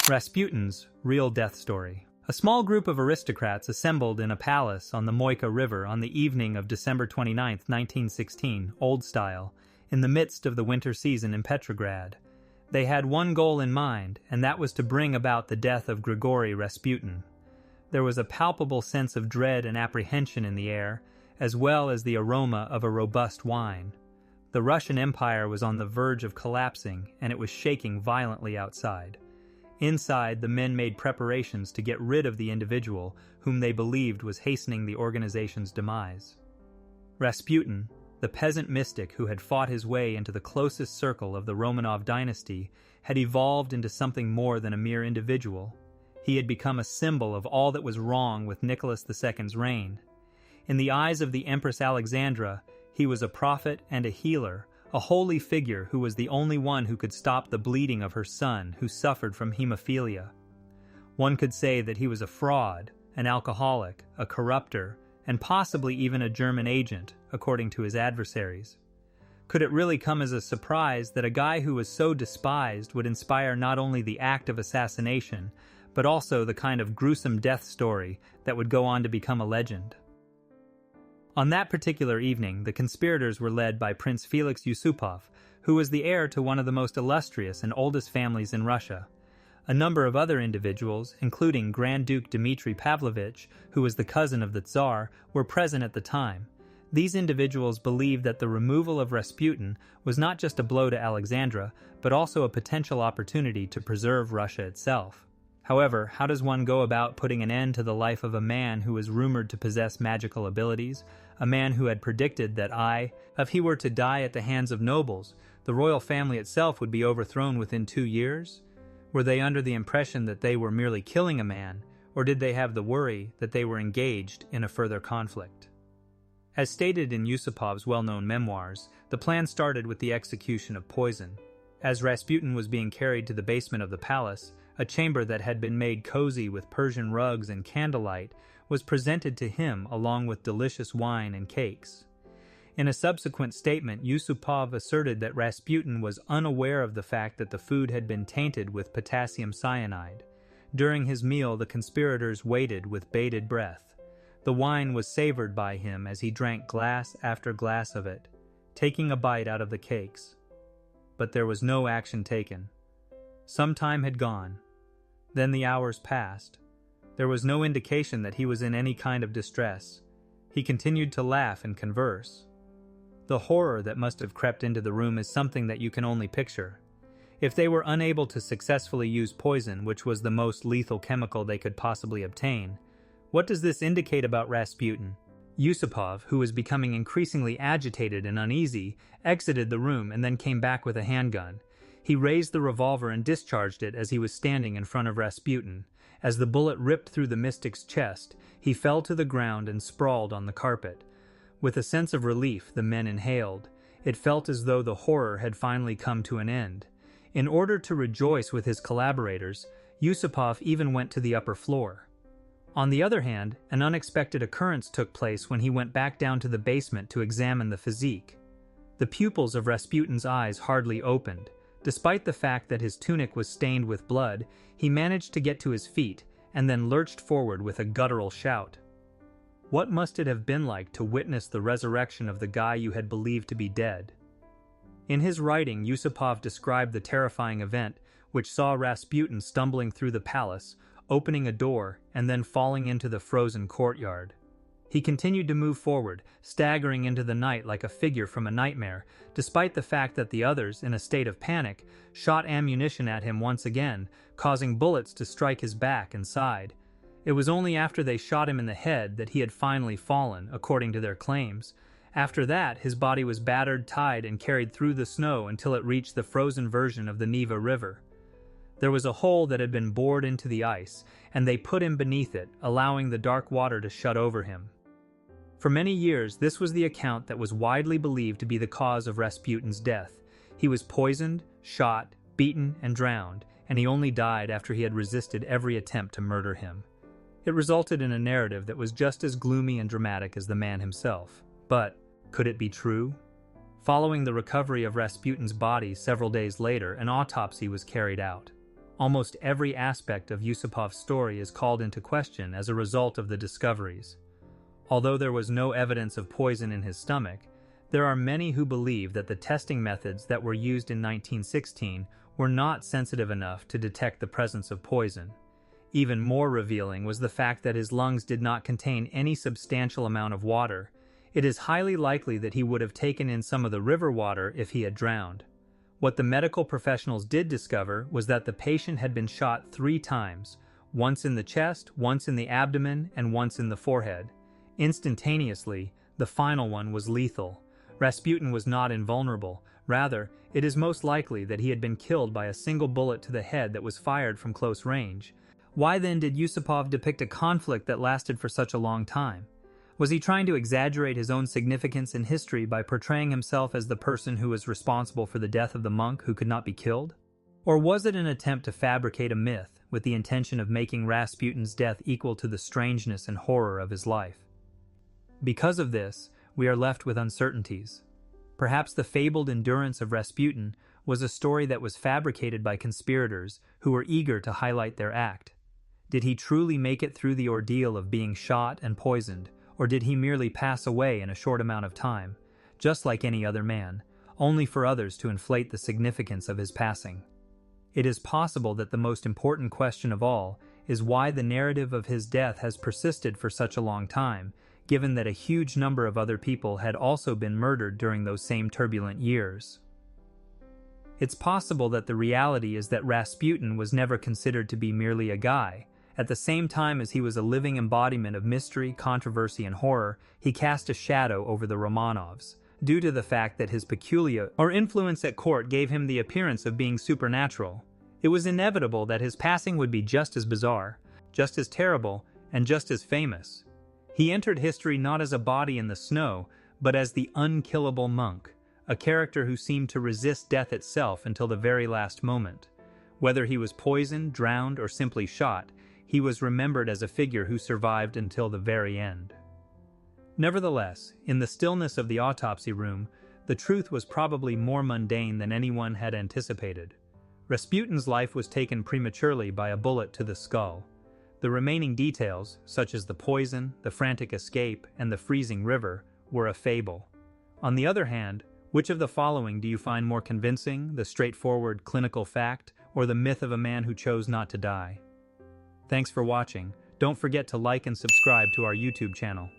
Rasputin's real death story. A small group of aristocrats assembled in a palace on the Moika River on the evening of December 29, 1916, Old Style, in the midst of the winter season in Petrograd. They had one goal in mind, and that was to bring about the death of Grigory Rasputin. There was a palpable sense of dread and apprehension in the air, as well as the aroma of a robust wine. The Russian Empire was on the verge of collapsing, and it was shaking violently outside. Inside, the men made preparations to get rid of the individual whom they believed was hastening the organization's demise. Rasputin, the peasant mystic who had fought his way into the closest circle of the Romanov dynasty, had evolved into something more than a mere individual. He had become a symbol of all that was wrong with Nicholas II's reign. In the eyes of the Empress Alexandra, he was a prophet and a healer, a holy figure who was the only one who could stop the bleeding of her son, who suffered from hemophilia. One could say that he was a fraud, an alcoholic, a corrupter, and possibly even a German agent, according to his adversaries. Could it really come as a surprise that a guy who was so despised would inspire not only the act of assassination, but also the kind of gruesome death story that would go on to become a legend? On that particular evening, the conspirators were led by Prince Felix Yusupov, who was the heir to one of the most illustrious and oldest families in Russia. A number of other individuals, including Grand Duke Dmitry Pavlovich, who was the cousin of the Tsar, were present at the time. These individuals believed that the removal of Rasputin was not just a blow to Alexandra, but also a potential opportunity to preserve Russia itself. However, how does one go about putting an end to the life of a man who was rumored to possess magical abilities, a man who had predicted that if he were to die at the hands of nobles, the royal family itself would be overthrown within 2 years? Were they under the impression that they were merely killing a man, or did they have the worry that they were engaged in a further conflict? As stated in Yusupov's well-known memoirs, the plan started with the execution of poison. As Rasputin was being carried to the basement of the palace, a chamber that had been made cozy with Persian rugs and candlelight was presented to him along with delicious wine and cakes. In a subsequent statement, Yusupov asserted that Rasputin was unaware of the fact that the food had been tainted with potassium cyanide. During his meal, the conspirators waited with bated breath. The wine was savored by him as he drank glass after glass of it, taking a bite out of the cakes. But there was no action taken. Some time had gone. Then the hours passed. There was no indication that he was in any kind of distress. He continued to laugh and converse. The horror that must have crept into the room is something that you can only picture. If they were unable to successfully use poison, which was the most lethal chemical they could possibly obtain, what does this indicate about Rasputin? Yusupov, who was becoming increasingly agitated and uneasy, exited the room and then came back with a handgun. He raised the revolver and discharged it as he was standing in front of Rasputin. As the bullet ripped through the mystic's chest, he fell to the ground and sprawled on the carpet. With a sense of relief, the men inhaled. It felt as though the horror had finally come to an end. In order to rejoice with his collaborators, Yusupov even went to the upper floor. On the other hand, an unexpected occurrence took place when he went back down to the basement to examine the physique. The pupils of Rasputin's eyes hardly opened. Despite the fact that his tunic was stained with blood, he managed to get to his feet and then lurched forward with a guttural shout. What must it have been like to witness the resurrection of the guy you had believed to be dead? In his writing, Yusupov described the terrifying event, which saw Rasputin stumbling through the palace, opening a door, and then falling into the frozen courtyard. He continued to move forward, staggering into the night like a figure from a nightmare, despite the fact that the others, in a state of panic, shot ammunition at him once again, causing bullets to strike his back and side. It was only after they shot him in the head that he had finally fallen, according to their claims. After that, his body was battered, tied, and carried through the snow until it reached the frozen version of the Neva River. There was a hole that had been bored into the ice, and they put him beneath it, allowing the dark water to shut over him. For many years, this was the account that was widely believed to be the cause of Rasputin's death. He was poisoned, shot, beaten, and drowned, and he only died after he had resisted every attempt to murder him. It resulted in a narrative that was just as gloomy and dramatic as the man himself. But could it be true? Following the recovery of Rasputin's body several days later, an autopsy was carried out. Almost every aspect of Yusupov's story is called into question as a result of the discoveries. Although there was no evidence of poison in his stomach, there are many who believe that the testing methods that were used in 1916 were not sensitive enough to detect the presence of poison. Even more revealing was the fact that his lungs did not contain any substantial amount of water. It is highly likely that he would have taken in some of the river water if he had drowned. What the medical professionals did discover was that the patient had been shot 3 times, once in the chest, once in the abdomen, and once in the forehead. Instantaneously, the final one was lethal. Rasputin was not invulnerable. Rather, it is most likely that he had been killed by a single bullet to the head that was fired from close range. Why then did Yusupov depict a conflict that lasted for such a long time? Was he trying to exaggerate his own significance in history by portraying himself as the person who was responsible for the death of the monk who could not be killed? Or was it an attempt to fabricate a myth with the intention of making Rasputin's death equal to the strangeness and horror of his life? Because of this, we are left with uncertainties. Perhaps the fabled endurance of Rasputin was a story that was fabricated by conspirators who were eager to highlight their act. Did he truly make it through the ordeal of being shot and poisoned, or did he merely pass away in a short amount of time, just like any other man, only for others to inflate the significance of his passing? It is possible that the most important question of all is why the narrative of his death has persisted for such a long time, given that a huge number of other people had also been murdered during those same turbulent years. It's possible that the reality is that Rasputin was never considered to be merely a guy. At the same time as he was a living embodiment of mystery, controversy, and horror, he cast a shadow over the Romanovs, due to the fact that his peculiar influence at court gave him the appearance of being supernatural. It was inevitable that his passing would be just as bizarre, just as terrible, and just as famous. He entered history not as a body in the snow, but as the unkillable monk, a character who seemed to resist death itself until the very last moment. Whether he was poisoned, drowned, or simply shot, he was remembered as a figure who survived until the very end. Nevertheless, in the stillness of the autopsy room, the truth was probably more mundane than anyone had anticipated. Rasputin's life was taken prematurely by a bullet to the skull. The remaining details, such as the poison, the frantic escape, and the freezing river, were a fable. On the other hand, which of the following do you find more convincing, the straightforward clinical fact, or the myth of a man who chose not to die? Thanks for watching. Don't forget to like and subscribe to our YouTube channel.